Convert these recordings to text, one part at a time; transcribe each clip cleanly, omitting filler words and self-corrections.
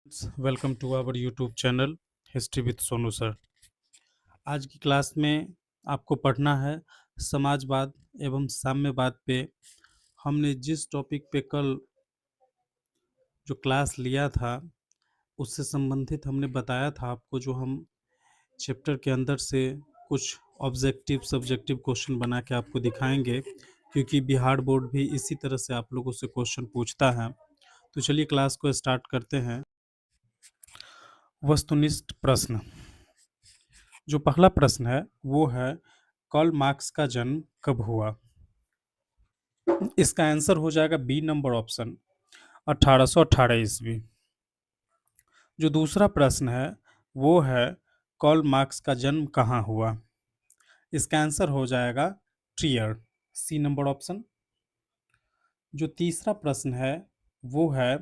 Welcome to our YouTube channel history with Sonu sir. आज की class में आपको पढ़ना है समाजवाद एवं साम्यवाद पे। हमने जिस टॉपिक पे कल जो क्लास लिया था उससे संबंधित हमने बताया था आपको, जो हम चैप्टर के अंदर से कुछ ऑब्जेक्टिव सब्जेक्टिव क्वेश्चन बना के आपको दिखाएंगे, क्योंकि बिहार बोर्ड भी इसी तरह से आप लोगों से क्वेश्चन पूछता है। तो चलिए क्लास को स्टार्ट करते हैं। वस्तुनिष्ठ प्रश्न। जो पहला प्रश्न है वो है, कार्ल मार्क्स का जन्म कब हुआ? इसका आंसर हो जाएगा बी नंबर ऑप्शन, 1818 ईस्वी। जो दूसरा प्रश्न है वो है, कार्ल मार्क्स का जन्म कहाँ हुआ? इसका आंसर हो जाएगा ट्रियर, सी नंबर ऑप्शन। जो तीसरा प्रश्न है वो है,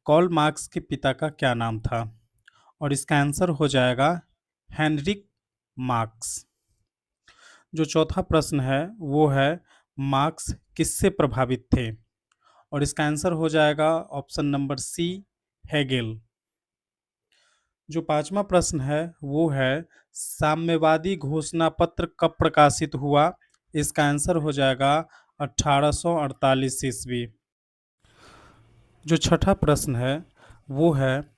कार्ल मार्क्स के पिता का क्या नाम था? और इसका आंसर हो जाएगा हेनरिक मार्क्स। जो चौथा प्रश्न है वो है, मार्क्स किससे प्रभावित थे? और इसका आंसर हो जाएगा ऑप्शन नंबर सी, हेगेल। जो पांचवा प्रश्न है वो है, साम्यवादी घोषणा पत्र कब प्रकाशित हुआ? इसका आंसर हो जाएगा 1848 ईस्वी। जो छठा प्रश्न है वो है,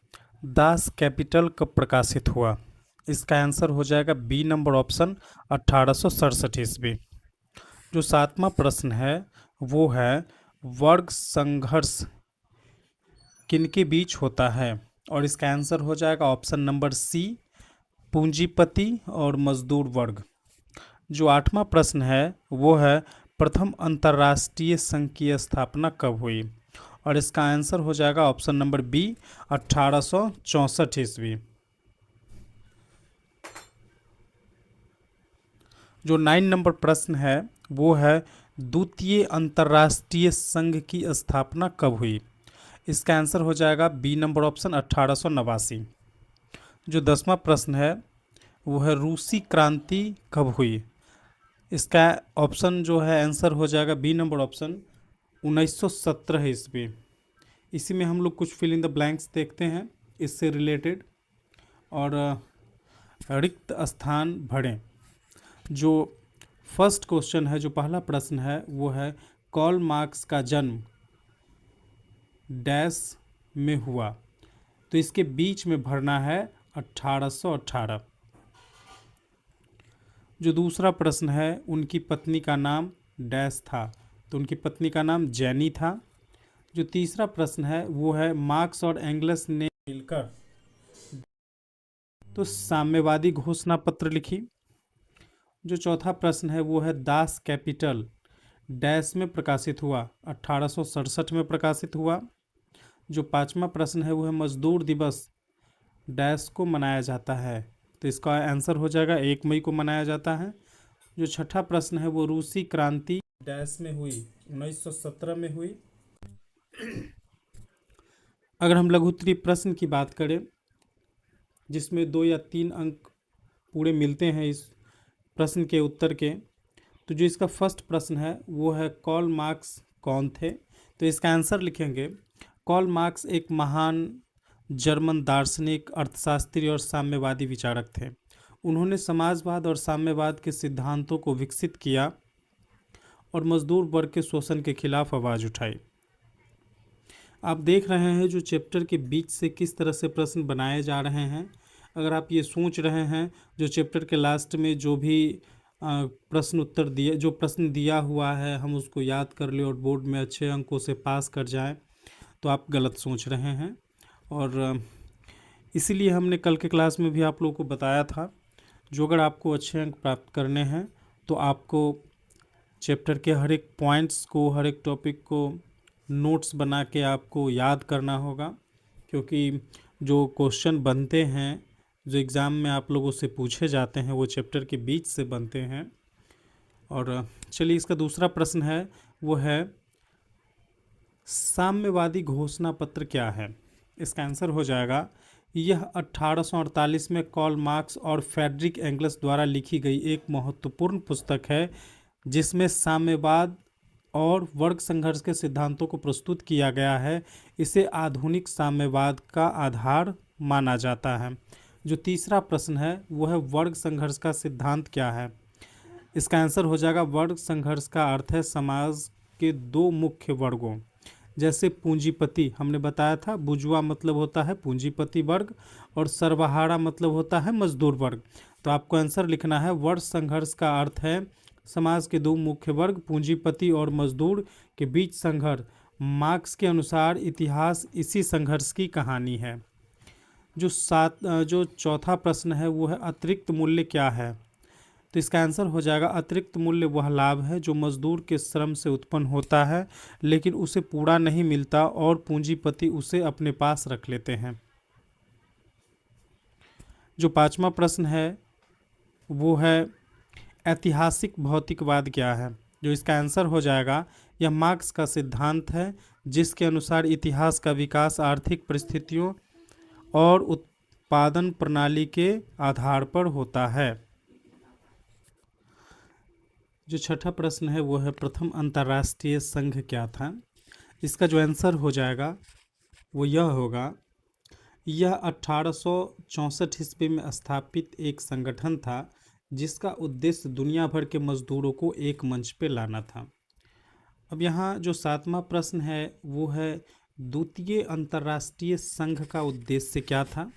दास कैपिटल कब प्रकाशित हुआ? इसका आंसर हो जाएगा बी नंबर ऑप्शन, 1867 ईस्वी। जो सातवां प्रश्न है वो है, वर्ग संघर्ष किनके बीच होता है? और इसका आंसर हो जाएगा ऑप्शन नंबर सी, पूंजीपति और मजदूर वर्ग। जो आठवां प्रश्न है वो है, प्रथम अंतर्राष्ट्रीय संघ की स्थापना कब हुई? और इसका आंसर हो जाएगा ऑप्शन नंबर बी, 1864 ईस्वी। जो 9 नंबर प्रश्न है वो है, द्वितीय अंतर्राष्ट्रीय संघ की स्थापना कब हुई? इसका आंसर हो जाएगा बी नंबर ऑप्शन, 1889। जो 10वां प्रश्न है वो है, रूसी क्रांति कब हुई? इसका ऑप्शन जो है आंसर हो जाएगा बी नंबर ऑप्शन, 1917 ईस्वी। इसी में हम लोग कुछ फिल इन द ब्लैंक्स देखते हैं इससे रिलेटेड, और रिक्त स्थान भरें। जो फर्स्ट क्वेश्चन है, जो पहला प्रश्न है वो है, कार्ल मार्क्स का जन्म डैश में हुआ? तो इसके बीच में भरना है 1818। जो दूसरा प्रश्न है, उनकी पत्नी का नाम डैश था? तो उनकी पत्नी का नाम जैनी था। जो तीसरा प्रश्न है वो है, मार्क्स और एंगल्स ने मिलकर तो साम्यवादी घोषणा पत्र लिखी। जो चौथा प्रश्न है वो है, दास कैपिटल डैश में प्रकाशित हुआ? 1867 में प्रकाशित हुआ। जो पांचवा प्रश्न है वो है, मजदूर दिवस डैश को मनाया जाता है? तो इसका आंसर हो जाएगा 1 मई को मनाया जाता है। जो छठा प्रश्न है वो, रूसी क्रांति डैश में हुई? 1917 में हुई। अगर हम लघुत्तरीय प्रश्न की बात करें जिसमें 2 या 3 अंक पूरे मिलते हैं इस प्रश्न के उत्तर के, तो जो इसका फर्स्ट प्रश्न है वो है, कार्ल मार्क्स कौन थे? तो इसका आंसर लिखेंगे, कार्ल मार्क्स एक महान जर्मन दार्शनिक, अर्थशास्त्री और साम्यवादी विचारक थे। उन्होंने समाजवाद और साम्यवाद के सिद्धांतों को विकसित किया और मजदूर वर्ग के शोषण के खिलाफ आवाज़ उठाई। आप देख रहे हैं जो चैप्टर के बीच से किस तरह से प्रश्न बनाए जा रहे हैं। अगर आप ये सोच रहे हैं जो चैप्टर के लास्ट में जो भी प्रश्न उत्तर दिए, जो प्रश्न दिया हुआ है हम उसको याद कर ले और बोर्ड में अच्छे अंकों से पास कर जाएं, तो आप गलत सोच रहे हैं। और इसीलिए हमने कल के क्लास में भी आप लोगों को बताया था, जो अगर आपको अच्छे अंक प्राप्त करने हैं तो आपको चैप्टर के हर एक पॉइंट्स को, हर एक टॉपिक को नोट्स बना के आपको याद करना होगा, क्योंकि जो क्वेश्चन बनते हैं, जो एग्ज़ाम में आप लोगों से पूछे जाते हैं, वो चैप्टर के बीच से बनते हैं। और चलिए इसका दूसरा प्रश्न है वो है, साम्यवादी घोषणा पत्र क्या है? इसका आंसर हो जाएगा, यह 1848 में कार्ल मार्क्स और फ्रेडरिक एंगल्स द्वारा लिखी गई एक महत्वपूर्ण पुस्तक है जिसमें साम्यवाद और वर्ग संघर्ष के सिद्धांतों को प्रस्तुत किया गया है, इसे आधुनिक साम्यवाद का आधार माना जाता है। जो तीसरा प्रश्न है वो है वर्ग संघर्ष का सिद्धांत क्या है। इसका आंसर हो जाएगा वर्ग संघर्ष का अर्थ है समाज के दो मुख्य वर्गों, जैसे पूंजीपति, हमने बताया था बुर्जुआ मतलब होता है पूंजीपति वर्ग और सर्वहारा मतलब होता है मजदूर वर्ग। तो आपको आंसर लिखना है वर्ग संघर्ष का अर्थ है समाज के दो मुख्य वर्ग पूंजीपति और मजदूर के बीच संघर्ष। मार्क्स के अनुसार इतिहास इसी संघर्ष की कहानी है। जो चौथा प्रश्न है वो है अतिरिक्त मूल्य क्या है। तो इसका आंसर हो जाएगा अतिरिक्त मूल्य वह लाभ है जो मजदूर के श्रम से उत्पन्न होता है लेकिन उसे पूरा नहीं मिलता और पूंजीपति उसे अपने पास रख लेते हैं। जो पांचवा प्रश्न है वो है ऐतिहासिक भौतिकवाद क्या है। जो इसका आंसर हो जाएगा यह मार्क्स का सिद्धांत है जिसके अनुसार इतिहास का विकास आर्थिक परिस्थितियों और उत्पादन प्रणाली के आधार पर होता है। जो छठा प्रश्न है वो है प्रथम अंतर्राष्ट्रीय संघ क्या था। इसका जो आंसर हो जाएगा वो यह होगा, यह 1864 ईस्वी में स्थापित एक संगठन था जिसका उद्देश्य दुनिया भर के मजदूरों को एक मंच पे लाना था। अब यहाँ जो सातवां प्रश्न है वो है द्वितीय अंतर्राष्ट्रीय संघ का उद्देश्य क्या था।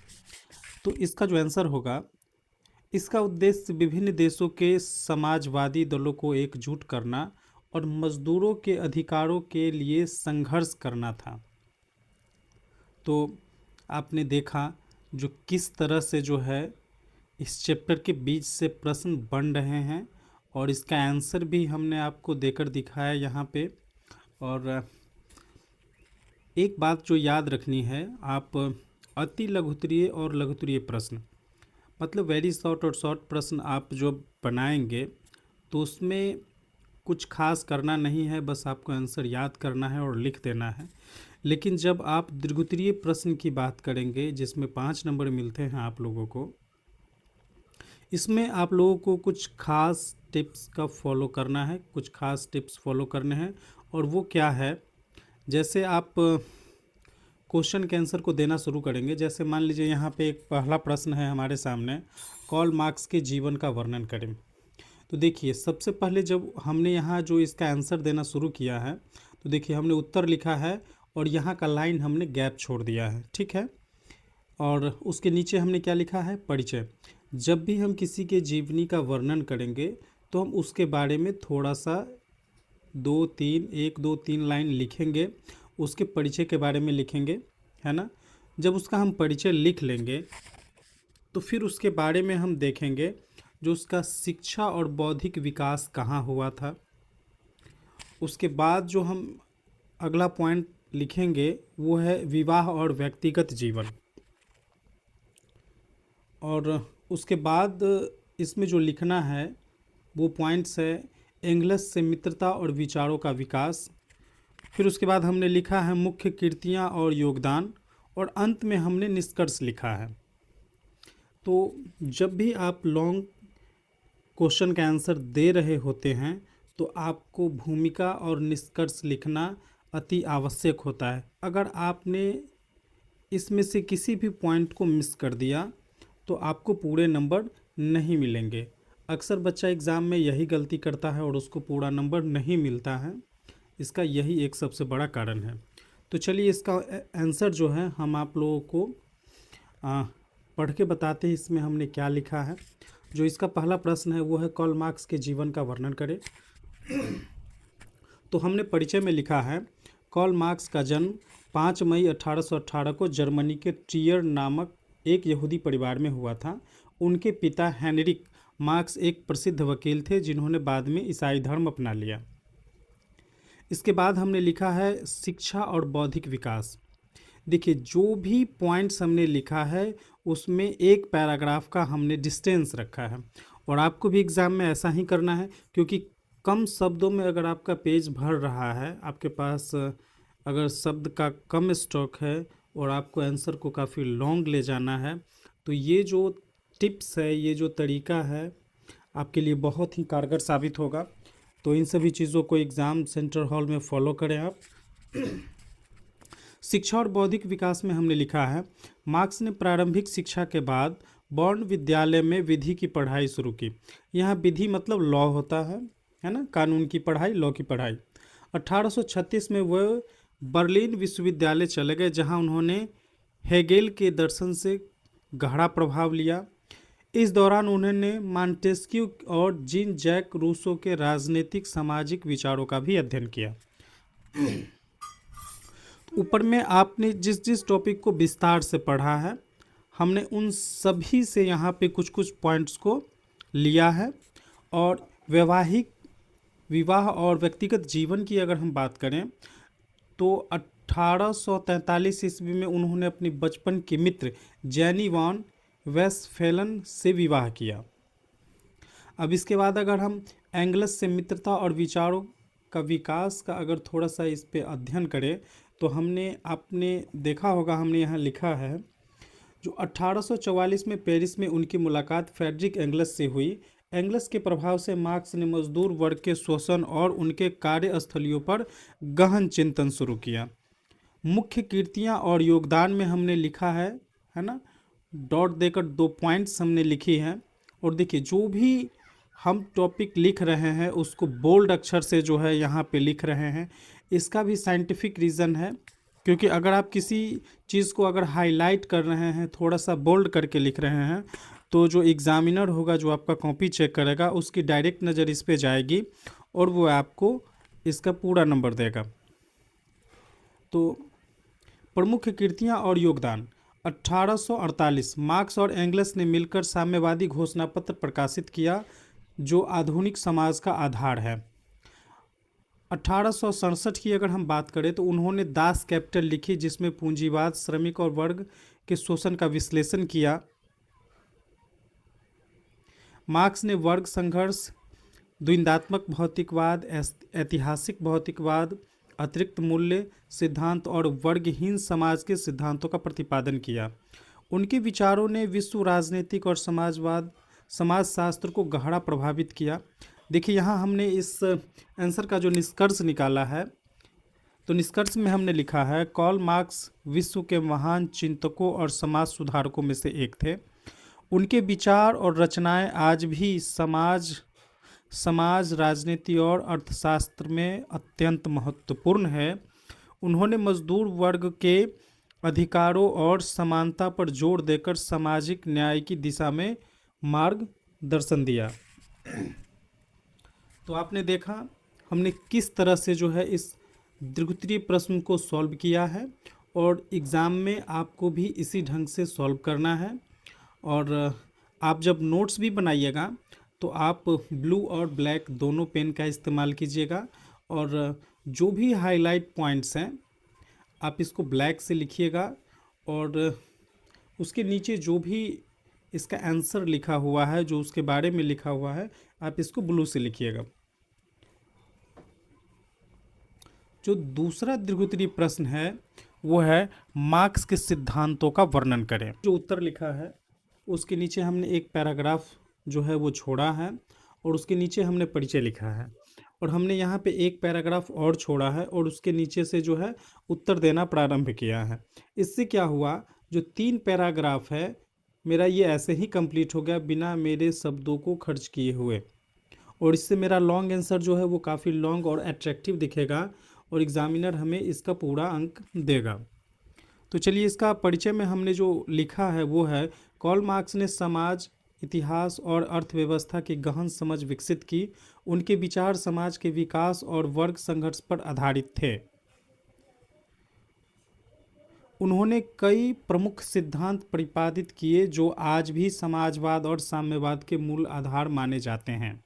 तो इसका जो आंसर होगा, इसका उद्देश्य विभिन्न देशों के समाजवादी दलों को एकजुट करना और मजदूरों के अधिकारों के लिए संघर्ष करना था। तो आपने देखा जो किस तरह से जो है इस चैप्टर के बीच से प्रश्न बन रहे हैं और इसका आंसर भी हमने आपको देकर दिखाया यहाँ पे। और एक बात जो याद रखनी है, आप अति लघुत्तरीय और लघुत्तरीय प्रश्न मतलब वेरी शॉर्ट और शॉर्ट प्रश्न आप जो बनाएंगे तो उसमें कुछ खास करना नहीं है, बस आपको आंसर याद करना है और लिख देना है। लेकिन जब आप दीर्घोत्तरीय प्रश्न की बात करेंगे जिसमें 5 नंबर मिलते हैं आप लोगों को, इसमें आप लोगों को कुछ खास टिप्स का फॉलो करना है, कुछ खास टिप्स फॉलो करने हैं। और वो क्या है, जैसे आप क्वेश्चन के आंसर को देना शुरू करेंगे, जैसे मान लीजिए यहाँ पे एक पहला प्रश्न है हमारे सामने, कार्ल मार्क्स के जीवन का वर्णन करें। तो देखिए सबसे पहले जब हमने यहाँ जो इसका आंसर देना शुरू किया है तो देखिए हमने उत्तर लिखा है और यहाँ का लाइन हमने गैप छोड़ दिया है, ठीक है। और उसके नीचे हमने क्या लिखा है, परिचय। जब भी हम किसी के जीवनी का वर्णन करेंगे तो हम उसके बारे में थोड़ा सा 1 2 3 लाइन लिखेंगे, उसके परिचय के बारे में लिखेंगे, है ना। जब उसका हम परिचय लिख लेंगे तो फिर उसके बारे में हम देखेंगे जो उसका शिक्षा और बौद्धिक विकास कहाँ हुआ था। उसके बाद जो हम अगला पॉइंट लिखेंगे वो है विवाह और व्यक्तिगत जीवन। और उसके बाद इसमें जो लिखना है वो पॉइंट्स है एंगल्स से मित्रता और विचारों का विकास। फिर उसके बाद हमने लिखा है मुख्य कृतियाँ और योगदान, और अंत में हमने निष्कर्ष लिखा है। तो जब भी आप लॉन्ग क्वेश्चन का आंसर दे रहे होते हैं तो आपको भूमिका और निष्कर्ष लिखना अति आवश्यक होता है। अगर आपने इसमें से किसी भी पॉइंट को मिस कर दिया तो आपको पूरे नंबर नहीं मिलेंगे। अक्सर बच्चा एग्ज़ाम में यही गलती करता है और उसको पूरा नंबर नहीं मिलता है, इसका यही एक सबसे बड़ा कारण है। तो चलिए इसका आंसर जो है हम आप लोगों को पढ़ के बताते हैं इसमें हमने क्या लिखा है। जो इसका पहला प्रश्न है वो है कार्ल मार्क्स के जीवन का वर्णन करें। तो हमने परिचय में लिखा है कार्ल मार्क्स का जन्म 5 मई 1818 को जर्मनी के ट्रियर नामक एक यहूदी परिवार में हुआ था। उनके पिता हेनरिक मार्क्स एक प्रसिद्ध वकील थे जिन्होंने बाद में ईसाई धर्म अपना लिया। इसके बाद हमने लिखा है शिक्षा और बौद्धिक विकास। देखिए जो भी पॉइंट्स हमने लिखा है उसमें एक पैराग्राफ का हमने डिस्टेंस रखा है, और आपको भी एग्ज़ाम में ऐसा ही करना है, क्योंकि कम शब्दों में अगर आपका पेज भर रहा है, आपके पास अगर शब्द का कम स्टॉक है और आपको आंसर को काफ़ी लॉन्ग ले जाना है, तो ये जो टिप्स है, ये जो तरीका है आपके लिए बहुत ही कारगर साबित होगा। तो इन सभी चीज़ों को एग्ज़ाम सेंटर हॉल में फॉलो करें आप। शिक्षा और बौद्धिक विकास में हमने लिखा है, मार्क्स ने प्रारंभिक शिक्षा के बाद बॉर्न विद्यालय में विधि की पढ़ाई शुरू की। यहाँ विधि मतलब लॉ होता है ना, कानून की पढ़ाई, लॉ की पढ़ाई। 1836 में वह बर्लिन विश्वविद्यालय चले गए, जहाँ उन्होंने हेगेल के दर्शन से गहरा प्रभाव लिया। इस दौरान उन्होंने मॉन्टेस्क्यू और जीन जैक रूसो के राजनीतिक सामाजिक विचारों का भी अध्ययन किया। ऊपर में आपने जिस जिस टॉपिक को विस्तार से पढ़ा है, हमने उन सभी से यहाँ पे कुछ कुछ पॉइंट्स को लिया है। और वैवाहिक विवाह और व्यक्तिगत जीवन की अगर हम बात करें तो 1843 ईस्वी में उन्होंने अपनी बचपन की मित्र जैनी वॉन वेस्टफैलन से विवाह किया। अब इसके बाद अगर हम एंगल्स से मित्रता और विचारों का विकास का अगर थोड़ा सा इस पे अध्ययन करें तो आपने देखा होगा, हमने यहाँ लिखा है जो 1844 में पेरिस में उनकी मुलाकात फ्रेडरिक एंगल्स से हुई। एंगल्स के प्रभाव से मार्क्स ने मजदूर वर्ग के शोषण और उनके कार्यस्थलियों पर गहन चिंतन शुरू किया। मुख्य कृतियाँ और योगदान में हमने लिखा है ना, डॉट देकर 2 पॉइंट्स हमने लिखी हैं। और देखिए, जो भी हम टॉपिक लिख रहे हैं उसको बोल्ड अक्षर से जो है यहाँ पे लिख रहे हैं। इसका भी साइंटिफिक रीज़न है, क्योंकि अगर आप किसी चीज़ को अगर हाईलाइट कर रहे हैं, थोड़ा सा बोल्ड करके लिख रहे हैं, तो जो एग्ज़ामिनर होगा, जो आपका कॉपी चेक करेगा, उसकी डायरेक्ट नज़र इस पे जाएगी और वो आपको इसका पूरा नंबर देगा। तो प्रमुख कृतियाँ और योगदान। 1848 मार्क्स और एंगल्स ने मिलकर साम्यवादी घोषणा पत्र प्रकाशित किया, जो आधुनिक समाज का आधार है। 1867 की अगर हम बात करें तो उन्होंने दास कैपिटल लिखी, जिसमें पूंजीवाद, श्रमिक और वर्ग के शोषण का विश्लेषण किया। मार्क्स ने वर्ग संघर्ष, द्वंद्वात्मक भौतिकवाद, ऐतिहासिक भौतिकवाद, अतिरिक्त मूल्य सिद्धांत और वर्गहीन समाज के सिद्धांतों का प्रतिपादन किया। उनके विचारों ने विश्व राजनीतिक और समाजशास्त्र को गहरा प्रभावित किया। देखिए, यहाँ हमने इस आंसर का जो निष्कर्ष निकाला है, तो निष्कर्ष में हमने लिखा है, कार्ल मार्क्स विश्व के महान चिंतकों और समाज सुधारकों में से एक थे। उनके विचार और रचनाएं आज भी समाज, राजनीति और अर्थशास्त्र में अत्यंत महत्वपूर्ण है। उन्होंने मजदूर वर्ग के अधिकारों और समानता पर जोर देकर सामाजिक न्याय की दिशा में मार्गदर्शन दिया। तो आपने देखा हमने किस तरह से जो है इस द्विगुत्रीय प्रश्न को सॉल्व किया है, और एग्ज़ाम में आपको भी इसी ढंग से सॉल्व करना है। और आप जब नोट्स भी बनाइएगा तो आप ब्लू और ब्लैक दोनों पेन का इस्तेमाल कीजिएगा, और जो भी हाईलाइट पॉइंट्स हैं आप इसको ब्लैक से लिखिएगा, और उसके नीचे जो भी इसका आंसर लिखा हुआ है, जो उसके बारे में लिखा हुआ है, आप इसको ब्लू से लिखिएगा। जो दूसरा द्विगुत्रीय प्रश्न है वो है, मार्क्स के सिद्धांतों का वर्णन करें। जो उत्तर लिखा है उसके नीचे हमने एक पैराग्राफ जो है वो छोड़ा है, और उसके नीचे हमने परिचय लिखा है, और हमने यहाँ पे एक पैराग्राफ और छोड़ा है, और उसके नीचे से जो है उत्तर देना प्रारंभ किया है। इससे क्या हुआ, जो 3 पैराग्राफ है मेरा ये ऐसे ही कंप्लीट हो गया बिना मेरे शब्दों को खर्च किए हुए, और इससे मेरा लॉन्ग आंसर जो है वो काफ़ी लॉन्ग और अट्रैक्टिव दिखेगा, और एग्ज़ामिनर हमें इसका पूरा अंक देगा। तो चलिए, इसका परिचय में हमने जो लिखा है वो है, कार्ल मार्क्स ने समाज, इतिहास और अर्थव्यवस्था की गहन समझ विकसित की। उनके विचार समाज के विकास और वर्ग संघर्ष पर आधारित थे। उन्होंने कई प्रमुख सिद्धांत प्रतिपादित किए जो आज भी समाजवाद और साम्यवाद के मूल आधार माने जाते हैं।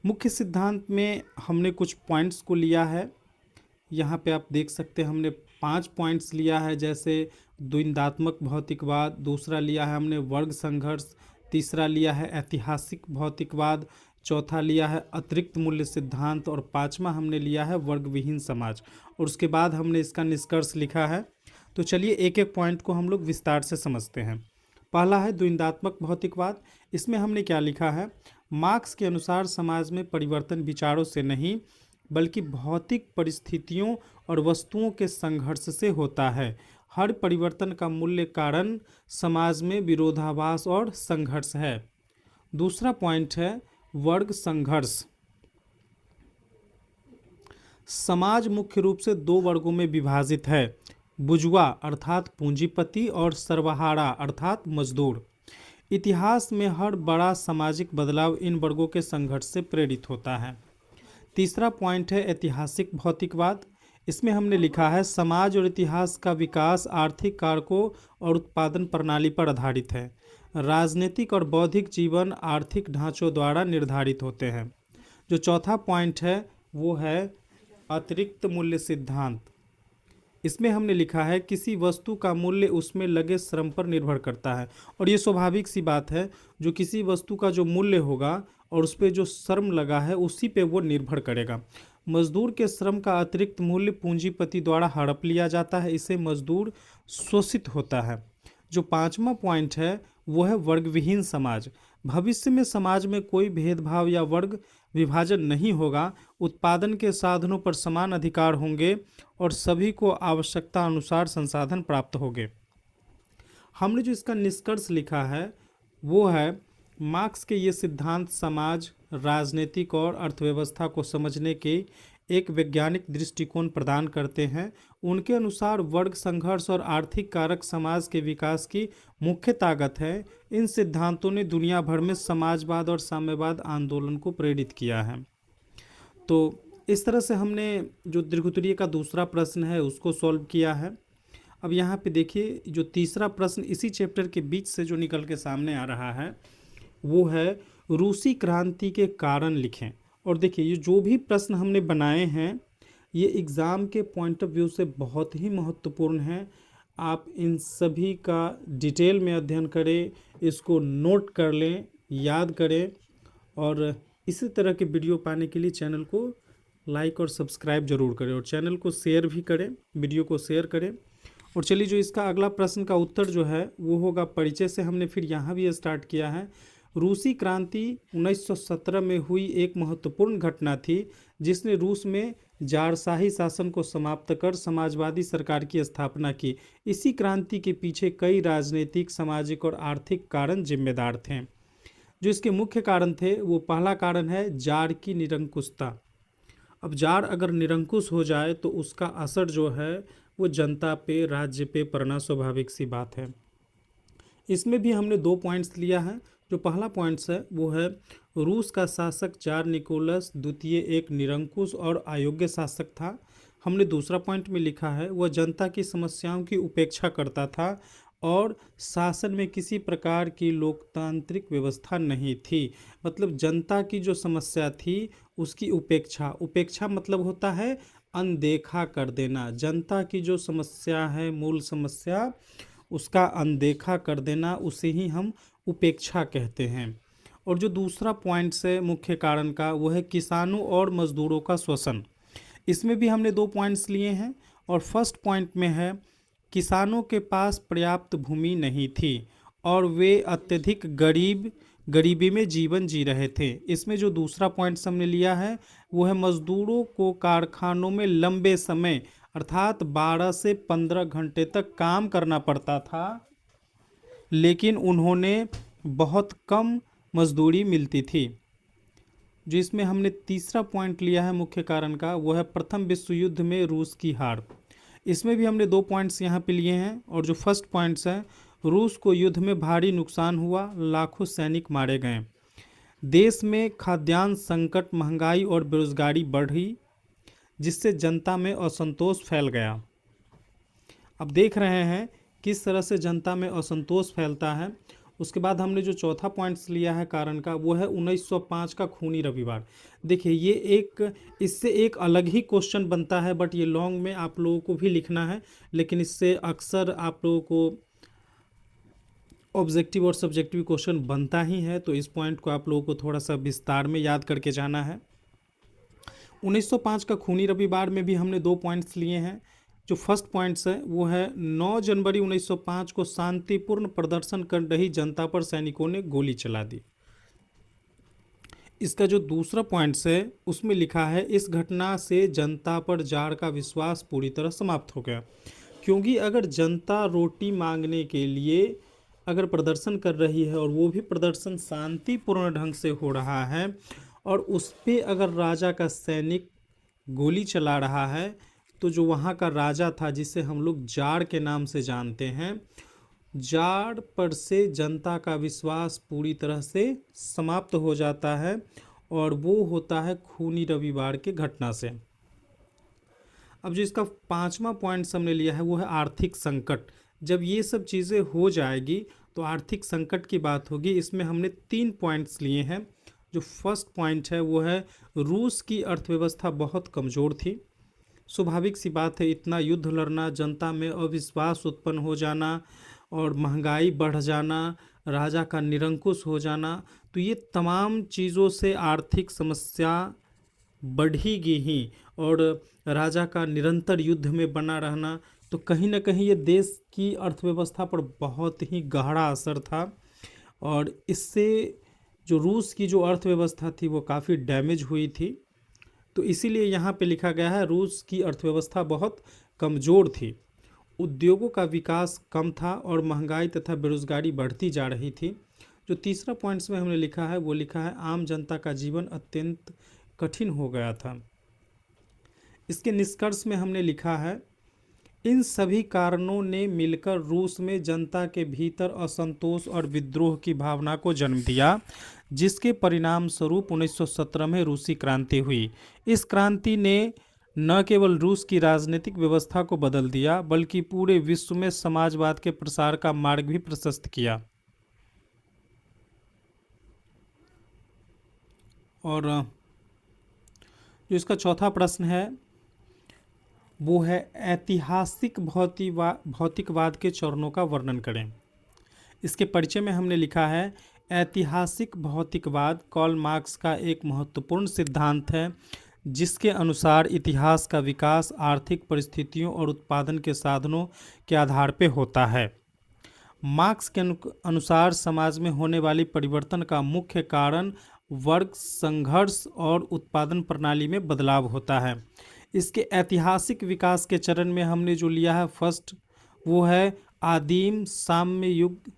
मुख्य सिद्धांत में हमने कुछ पॉइंट्स को लिया है, यहाँ पे आप देख सकते हैं हमने 5 पॉइंट्स लिया है, जैसे द्वंद्वात्मक भौतिकवाद, दूसरा लिया है हमने वर्ग संघर्ष, तीसरा लिया है ऐतिहासिक भौतिकवाद, चौथा लिया है अतिरिक्त मूल्य सिद्धांत, और 5वां हमने लिया है वर्गविहीन समाज, और उसके बाद हमने इसका निष्कर्ष लिखा है। तो चलिए एक एक पॉइंट को हम लोग विस्तार से समझते हैं। पहला है द्वंद्वात्मक भौतिकवाद। इसमें हमने क्या लिखा है, मार्क्स के अनुसार समाज में परिवर्तन विचारों से नहीं बल्कि भौतिक परिस्थितियों और वस्तुओं के संघर्ष से होता है। हर परिवर्तन का मूल्य कारण समाज में विरोधाभास और संघर्ष है। दूसरा पॉइंट है वर्ग संघर्ष। समाज मुख्य रूप से दो वर्गों में विभाजित है, बुर्जुआ अर्थात पूंजीपति और सर्वहारा अर्थात मजदूर। इतिहास में हर बड़ा सामाजिक बदलाव इन वर्गों के संघर्ष से प्रेरित होता है। तीसरा पॉइंट है ऐतिहासिक भौतिकवाद। इसमें हमने लिखा है समाज और इतिहास का विकास आर्थिक कारकों और उत्पादन प्रणाली पर आधारित है। राजनीतिक और बौद्धिक जीवन आर्थिक ढांचों द्वारा निर्धारित होते हैं। जो चौथा पॉइंट है वो है अतिरिक्त मूल्य सिद्धांत। इसमें हमने लिखा है किसी वस्तु का मूल्य उसमें लगे श्रम पर निर्भर करता है, और ये स्वाभाविक सी बात है, जो किसी वस्तु का जो मूल्य होगा और उस पर जो श्रम लगा है उसी पे वो निर्भर करेगा। मजदूर के श्रम का अतिरिक्त मूल्य पूंजीपति द्वारा हड़प लिया जाता है, इससे मजदूर शोषित होता है। जो पांचवा पॉइंट है वो है वर्गविहीन समाज। भविष्य में समाज में कोई भेदभाव या वर्ग विभाजन नहीं होगा, उत्पादन के साधनों पर समान अधिकार होंगे और सभी को आवश्यकता अनुसार संसाधन प्राप्त होंगे। हमने जो इसका निष्कर्ष लिखा है वो है मार्क्स के ये सिद्धांत समाज, राजनीतिक और अर्थव्यवस्था को समझने के एक वैज्ञानिक दृष्टिकोण प्रदान करते हैं। उनके अनुसार वर्ग संघर्ष और आर्थिक कारक समाज के विकास की मुख्य ताकत है। इन सिद्धांतों ने दुनिया भर में समाजवाद और साम्यवाद आंदोलन को प्रेरित किया है। तो इस तरह से हमने जो दीर्घोत्तरीय का दूसरा प्रश्न है उसको सॉल्व किया है। अब यहाँ पे देखिए जो तीसरा प्रश्न इसी चैप्टर के बीच से जो निकल के सामने आ रहा है वो है रूसी क्रांति के कारण लिखें। और देखिए ये जो भी प्रश्न हमने बनाए हैं ये एग्ज़ाम के पॉइंट ऑफ व्यू से बहुत ही महत्वपूर्ण हैं। आप इन सभी का डिटेल में अध्ययन करें, इसको नोट कर लें, याद करें, और इसी तरह के वीडियो पाने के लिए चैनल को लाइक और सब्सक्राइब जरूर करें और चैनल को शेयर भी करें, वीडियो को शेयर करें। और चलिए जो इसका अगला प्रश्न का उत्तर जो है वो होगा परिचय से। हमने फिर यहाँ भी स्टार्ट किया है। रूसी क्रांति 1917 में हुई एक महत्वपूर्ण घटना थी जिसने रूस में जारशाही शासन को समाप्त कर समाजवादी सरकार की स्थापना की। इसी क्रांति के पीछे कई राजनीतिक, सामाजिक और आर्थिक कारण जिम्मेदार थे। जो इसके मुख्य कारण थे वो पहला कारण है जार की निरंकुशता। अब जार अगर निरंकुश हो जाए तो उसका असर जो है वो जनता पे, राज्य पे पड़ना स्वाभाविक सी बात है। इसमें भी हमने 2 पॉइंट्स लिया है। जो पहला पॉइंट्स है वो है रूस का शासक जार निकोलस द्वितीय एक निरंकुश और अयोग्य शासक था। हमने दूसरा पॉइंट में लिखा है वह जनता की समस्याओं की उपेक्षा करता था और शासन में किसी प्रकार की लोकतांत्रिक व्यवस्था नहीं थी। मतलब जनता की जो समस्या थी उसकी उपेक्षा मतलब होता है अनदेखा कर देना। जनता की जो समस्या है, मूल समस्या, उसका अनदेखा कर देना, उसे ही हम उपेक्षा कहते हैं। और जो दूसरा पॉइंट है मुख्य कारण का वो है किसानों और मजदूरों का शोषण। इसमें भी हमने 2 पॉइंट्स लिए हैं। और फर्स्ट पॉइंट में है किसानों के पास पर्याप्त भूमि नहीं थी और वे अत्यधिक गरीबी में जीवन जी रहे थे। इसमें जो दूसरा पॉइंट हमने लिया है वो है मजदूरों को कारखानों में लंबे समय अर्थात 12 से 15 घंटे तक काम करना पड़ता था, लेकिन उन्होंने बहुत कम मजदूरी मिलती थी। जो इसमें हमने तीसरा पॉइंट लिया है मुख्य कारण का वो है प्रथम विश्व युद्ध में रूस की हार। इसमें भी हमने 2 पॉइंट्स यहाँ पे लिए हैं। और जो फर्स्ट पॉइंट्स है रूस को युद्ध में भारी नुकसान हुआ, लाखों सैनिक मारे गए, देश में खाद्यान्न संकट, महंगाई और बेरोजगारी बढ़ी जिससे जनता में असंतोष फैल गया। अब देख रहे हैं किस तरह से जनता में असंतोष फैलता है। उसके बाद हमने जो चौथा पॉइंट्स लिया है कारण का वो है 1905 का खूनी रविवार। देखिए ये इससे एक अलग ही क्वेश्चन बनता है, बट ये लॉन्ग में आप लोगों को भी लिखना है, लेकिन इससे अक्सर आप लोगों को ऑब्जेक्टिव और सब्जेक्टिव क्वेश्चन बनता ही है। तो इस पॉइंट को आप लोगों को थोड़ा सा विस्तार में याद करके जाना है। 1905 का खूनी रविवार में भी हमने 2 पॉइंट्स लिए हैं। जो फर्स्ट पॉइंट्स है वो है 9 जनवरी 1905 को शांतिपूर्ण प्रदर्शन कर रही जनता पर सैनिकों ने गोली चला दी। इसका जो दूसरा पॉइंट्स है उसमें लिखा है इस घटना से जनता पर जार का विश्वास पूरी तरह समाप्त हो गया। क्योंकि अगर जनता रोटी मांगने के लिए अगर प्रदर्शन कर रही है और वो भी प्रदर्शन शांतिपूर्ण ढंग से हो रहा है और उस पर अगर राजा का सैनिक गोली चला रहा है, तो जो वहाँ का राजा था जिसे हम लोग जार के नाम से जानते हैं, जार पर से जनता का विश्वास पूरी तरह से समाप्त हो जाता है और वो होता है खूनी रविवार के घटना से। अब जो इसका पांचवा पॉइंट हमने लिया है वो है आर्थिक संकट। जब ये सब चीज़ें हो जाएगी तो आर्थिक संकट की बात होगी। इसमें हमने 3 पॉइंट्स लिए हैं। जो फर्स्ट पॉइंट है वो है रूस की अर्थव्यवस्था बहुत कमज़ोर थी। स्वाभाविक सी बात है, इतना युद्ध लड़ना, जनता में अविश्वास उत्पन्न हो जाना और महंगाई बढ़ जाना, राजा का निरंकुश हो जाना, तो ये तमाम चीज़ों से आर्थिक समस्या बढ़ेगी ही। और राजा का निरंतर युद्ध में बना रहना, तो कहीं ना कहीं ये देश की अर्थव्यवस्था पर बहुत ही गहरा असर था और इससे जो रूस की जो अर्थव्यवस्था थी वो काफ़ी डैमेज हुई थी। तो इसीलिए यहाँ पे लिखा गया है रूस की अर्थव्यवस्था बहुत कमज़ोर थी, उद्योगों का विकास कम था और महंगाई तथा बेरोजगारी बढ़ती जा रही थी। जो तीसरा पॉइंट्स में हमने लिखा है वो लिखा है आम जनता का जीवन अत्यंत कठिन हो गया था। इसके निष्कर्ष में हमने लिखा है इन सभी कारणों ने मिलकर रूस में जनता के भीतर असंतोष और विद्रोह की भावना को जन्म दिया, जिसके परिणाम स्वरूप 1917 में रूसी क्रांति हुई। इस क्रांति ने न केवल रूस की राजनीतिक व्यवस्था को बदल दिया बल्कि पूरे विश्व में समाजवाद के प्रसार का मार्ग भी प्रशस्त किया। और जो इसका चौथा प्रश्न है वो है ऐतिहासिक भौतिकवाद के चरणों का वर्णन करें। इसके परिचय में हमने लिखा है ऐतिहासिक भौतिकवाद कार्ल मार्क्स का एक महत्वपूर्ण सिद्धांत है जिसके अनुसार इतिहास का विकास आर्थिक परिस्थितियों और उत्पादन के साधनों के आधार पर होता है। मार्क्स के अनुसार समाज में होने वाली परिवर्तन का मुख्य कारण वर्ग संघर्ष और उत्पादन प्रणाली में बदलाव होता है। इसके ऐतिहासिक विकास के चरण में हमने जो लिया है फर्स्ट वो है आदिम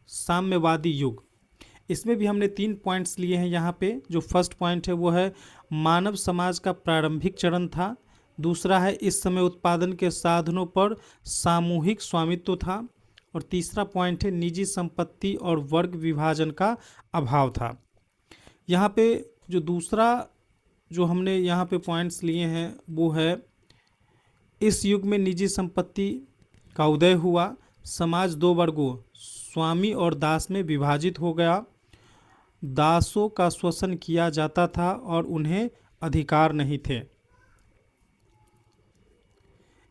साम्यवादी युग। इसमें भी हमने 3 पॉइंट्स लिए हैं यहाँ पे। जो फर्स्ट पॉइंट है वो है मानव समाज का प्रारंभिक चरण था। दूसरा है इस समय उत्पादन के साधनों पर सामूहिक स्वामित्व था। और तीसरा पॉइंट है निजी संपत्ति और वर्ग विभाजन का अभाव था। यहाँ पे जो दूसरा जो हमने यहाँ पे पॉइंट्स लिए हैं वो है इस युग में निजी संपत्ति का उदय हुआ, समाज 2 वर्गों स्वामी और दास में विभाजित हो गया, दासों का शोषण किया जाता था और उन्हें अधिकार नहीं थे।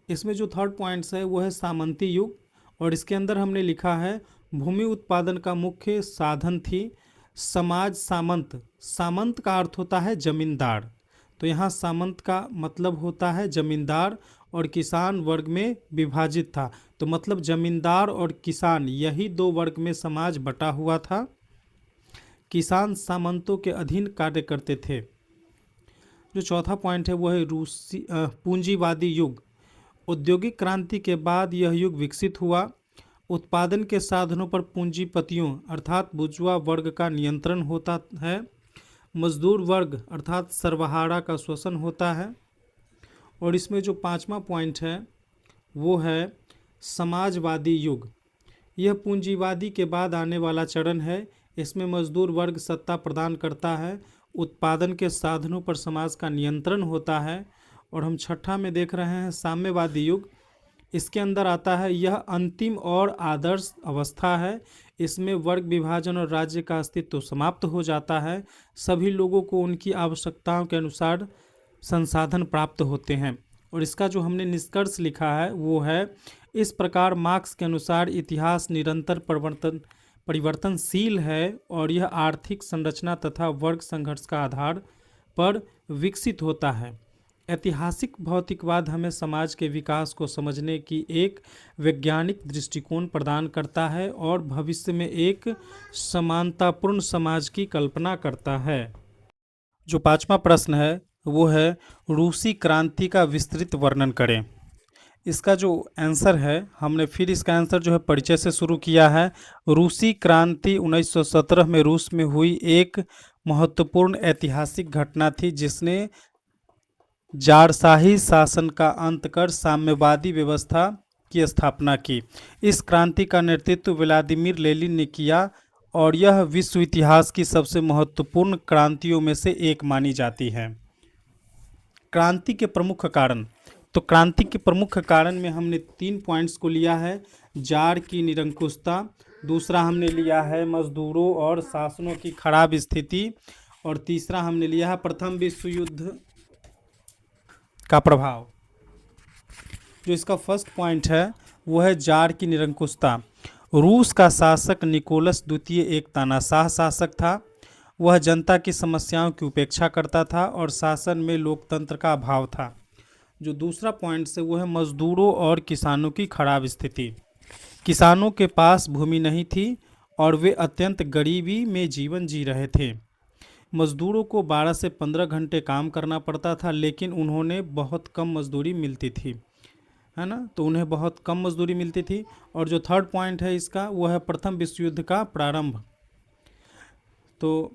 इसमें जो थर्ड पॉइंट्स है वो है सामंती युग और इसके अंदर हमने लिखा है भूमि उत्पादन का मुख्य साधन थी समाज सामंत। सामंत का अर्थ होता है जमींदार, तो यहाँ सामंत का मतलब होता है जमींदार और किसान वर्ग में विभाजित था। तो मतलब जमींदार और किसान यही 2 वर्ग में समाज बटा हुआ था। किसान सामंतों के अधीन कार्य करते थे। जो चौथा पॉइंट है वो है रूसी पूंजीवादी युग। औद्योगिक क्रांति के बाद यह युग विकसित हुआ। उत्पादन के साधनों पर पूंजीपतियों अर्थात बुर्जुआ वर्ग का नियंत्रण होता है। मजदूर वर्ग अर्थात सर्वहारा का शोषण होता है। और इसमें जो 5वां पॉइंट है वो है समाजवादी युग। यह पूंजीवादी के बाद आने वाला चरण है। इसमें मजदूर वर्ग सत्ता प्रदान करता है, उत्पादन के साधनों पर समाज का नियंत्रण होता है। और हम छठा में देख रहे हैं साम्यवादी युग। इसके अंदर आता है यह अंतिम और आदर्श अवस्था है। इसमें वर्ग विभाजन और राज्य का अस्तित्व समाप्त हो जाता है। सभी लोगों को उनकी आवश्यकताओं के अनुसार संसाधन प्राप्त होते हैं। और इसका जो हमने निष्कर्ष लिखा है वो है इस प्रकार मार्क्स के अनुसार इतिहास निरंतर परिवर्तनशील है और यह आर्थिक संरचना तथा वर्ग संघर्ष का आधार पर विकसित होता है। ऐतिहासिक भौतिकवाद हमें समाज के विकास को समझने की एक वैज्ञानिक दृष्टिकोण प्रदान करता है और भविष्य में एक समानतापूर्ण समाज की कल्पना करता है। जो पांचवा प्रश्न है वो है रूसी क्रांति का विस्तृत वर्णन करें। इसका जो आंसर है, हमने फिर इसका आंसर जो है परिचय से शुरू किया है। रूसी क्रांति 1917 में रूस में हुई एक महत्वपूर्ण ऐतिहासिक घटना थी जिसने जारशाही शासन का अंत कर साम्यवादी व्यवस्था की स्थापना की। इस क्रांति का नेतृत्व व्लादिमीर लेनिन ने किया और यह विश्व इतिहास की सबसे महत्वपूर्ण क्रांतियों में से एक मानी जाती है। क्रांति के प्रमुख कारण, तो क्रांति के प्रमुख कारण में हमने 3 पॉइंट्स को लिया है। जार की निरंकुशता, दूसरा हमने लिया है मजदूरों और शासनों की खराब स्थिति, और तीसरा हमने लिया है प्रथम विश्व युद्ध का प्रभाव। जो इसका फर्स्ट पॉइंट है वो है जार की निरंकुशता। रूस का शासक निकोलस द्वितीय एक तानाशाह शासक था। वह जनता की समस्याओं की उपेक्षा करता था और शासन में लोकतंत्र का अभाव था। जो दूसरा पॉइंट है वो है मजदूरों और किसानों की खराब स्थिति। किसानों के पास भूमि नहीं थी और वे अत्यंत गरीबी में जीवन जी रहे थे। मजदूरों को 12 से 15 घंटे काम करना पड़ता था, लेकिन उन्होंने बहुत कम मजदूरी मिलती थी, है ना, तो उन्हें बहुत कम मजदूरी मिलती थी। और जो थर्ड पॉइंट है इसका वो है प्रथम विश्व युद्ध का प्रारंभ। तो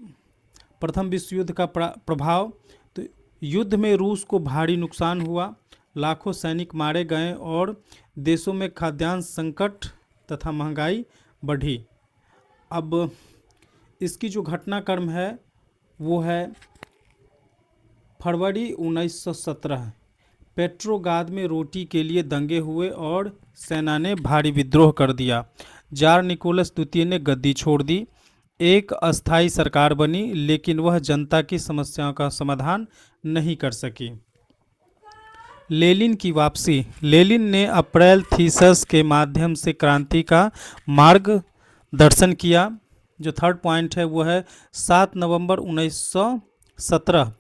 प्रथम विश्व युद्ध का प्रभाव, तो युद्ध में रूस को भारी नुकसान हुआ, लाखों सैनिक मारे गए और देशों में खाद्यान्न संकट तथा महंगाई बढ़ी। अब इसकी जो घटनाक्रम है वो है फरवरी 1917। पेट्रोग्राद में रोटी के लिए दंगे हुए और सेना ने भारी विद्रोह कर दिया। जार निकोलस द्वितीय ने गद्दी छोड़ दी। एक अस्थायी सरकार बनी, लेकिन वह जनता की समस्याओं का समाधान नहीं कर सकी। लेनिन की वापसी, लेनिन ने अप्रैल थीसिस के माध्यम से क्रांति का मार्गदर्शन किया। जो थर्ड पॉइंट है वो है 7 नवंबर 1917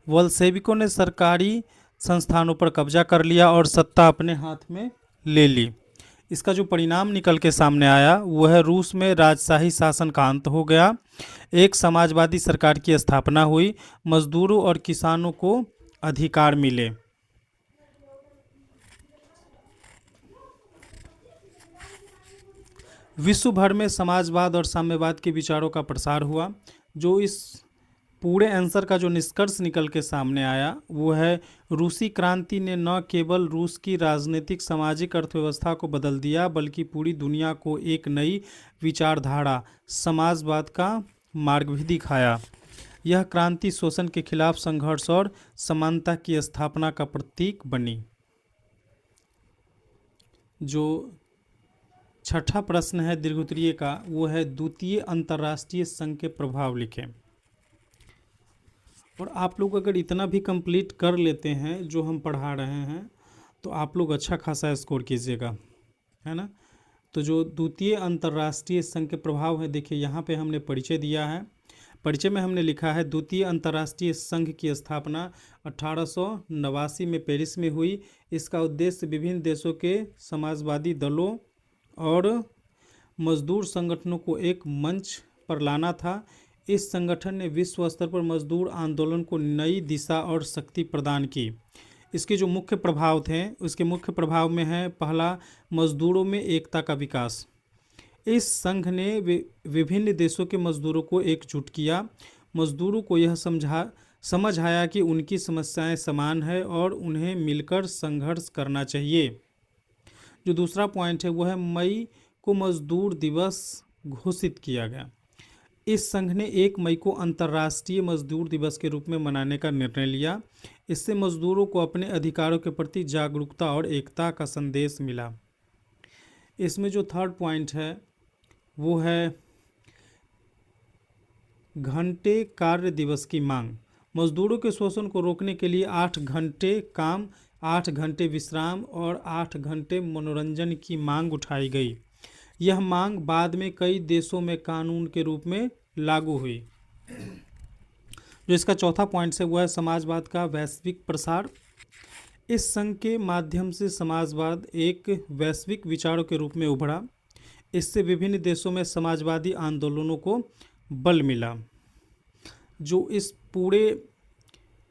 बोल्शेविकों ने सरकारी संस्थानों पर कब्जा कर लिया और सत्ता अपने हाथ में ले ली। इसका जो परिणाम निकल के सामने आया वो है रूस में राजशाही शासन का अंत हो गया, एक समाजवादी सरकार की स्थापना हुई, मजदूरों और किसानों को अधिकार मिले। विश्व भर में समाजवाद और साम्यवाद के विचारों का प्रसार हुआ। जो इस पूरे आंसर का जो निष्कर्ष निकल के सामने आया वो है रूसी क्रांति ने न केवल रूस की राजनीतिक सामाजिक अर्थव्यवस्था को बदल दिया, बल्कि पूरी दुनिया को एक नई विचारधारा समाजवाद का मार्ग भी दिखाया। यह क्रांति शोषण के खिलाफ संघर्ष और समानता की स्थापना का प्रतीक बनी। जो छठा प्रश्न है दीर्घोत्तरीय का वो है द्वितीय अंतर्राष्ट्रीय संघ के प्रभाव लिखें। और आप लोग अगर इतना भी कंप्लीट कर लेते हैं जो हम पढ़ा रहे हैं तो आप लोग अच्छा खासा स्कोर कीजिएगा, है ना। तो जो द्वितीय अंतर्राष्ट्रीय संघ के प्रभाव है, देखिए यहाँ पे हमने परिचय दिया है। परिचय में हमने लिखा है द्वितीय अंतर्राष्ट्रीय संघ की स्थापना 1889 में पेरिस में हुई। इसका उद्देश्य विभिन्न देशों के समाजवादी दलों और मजदूर संगठनों को एक मंच पर लाना था। इस संगठन ने विश्व स्तर पर मजदूर आंदोलन को नई दिशा और शक्ति प्रदान की। इसके जो मुख्य प्रभाव थे, उसके मुख्य प्रभाव में है पहला, मजदूरों में एकता का विकास। इस संघ ने विभिन्न देशों के मजदूरों को एकजुट किया। मजदूरों को यह समझ आया कि उनकी समस्याएं समान है और उन्हें मिलकर संघर्ष करना चाहिए। जो दूसरा पॉइंट है वो है मई को मजदूर दिवस घोषित किया गया। इस संघ ने 1 मई को अंतर्राष्ट्रीय मजदूर दिवस के रूप में मनाने का निर्णय लिया। इससे मजदूरों को अपने अधिकारों के प्रति जागरूकता और एकता का संदेश मिला। इसमें जो थर्ड पॉइंट है वो है घंटे कार्य दिवस की मांग। मजदूरों के शोषण को रोकने के लिए 8 घंटे काम, 8 घंटे विश्राम और 8 घंटे मनोरंजन की मांग उठाई गई। यह मांग बाद में कई देशों में कानून के रूप में लागू हुई। जो इसका चौथा पॉइंट है वो है समाजवाद का वैश्विक प्रसार। इस संघ के माध्यम से समाजवाद एक वैश्विक विचारों के रूप में उभरा। इससे विभिन्न देशों में समाजवादी आंदोलनों को बल मिला। जो इस पूरे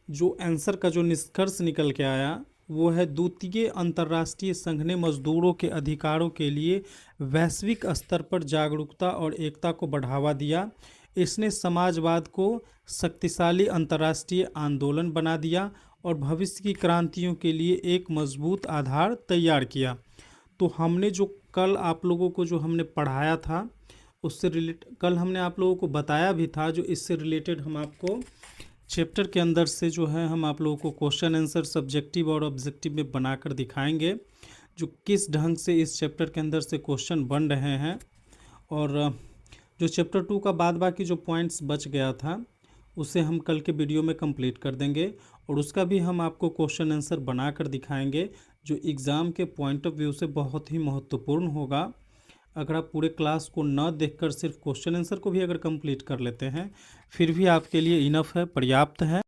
जो आंसर का जो निष्कर्ष निकल के आया वो है, द्वितीय अंतर्राष्ट्रीय संघ ने मजदूरों के अधिकारों के लिए वैश्विक स्तर पर जागरूकता और एकता को बढ़ावा दिया। इसने समाजवाद को शक्तिशाली अंतर्राष्ट्रीय आंदोलन बना दिया और भविष्य की क्रांतियों के लिए एक मजबूत आधार तैयार किया। तो हमने जो कल आप लोगों को जो हमने पढ़ाया था उससे कल हमने आप लोगों को बताया भी था, जो इससे रिलेटेड हम आपको चैप्टर के अंदर से जो है हम आप लोगों को क्वेश्चन आंसर सब्जेक्टिव और ऑब्जेक्टिव में बनाकर दिखाएंगे, जो किस ढंग से इस चैप्टर के अंदर से क्वेश्चन बन रहे हैं। और जो चैप्टर 2 का बाद बाकी जो पॉइंट्स बच गया था उसे हम कल के वीडियो में कंप्लीट कर देंगे और उसका भी हम आपको क्वेश्चन आंसर बनाकर दिखाएंगे, जो एग्ज़ाम के पॉइंट ऑफ व्यू से बहुत ही महत्वपूर्ण होगा। अगर आप पूरे क्लास को न देखकर सिर्फ क्वेश्चन आंसर को भी अगर कंप्लीट कर लेते हैं फिर भी आपके लिए इनफ है, पर्याप्त है।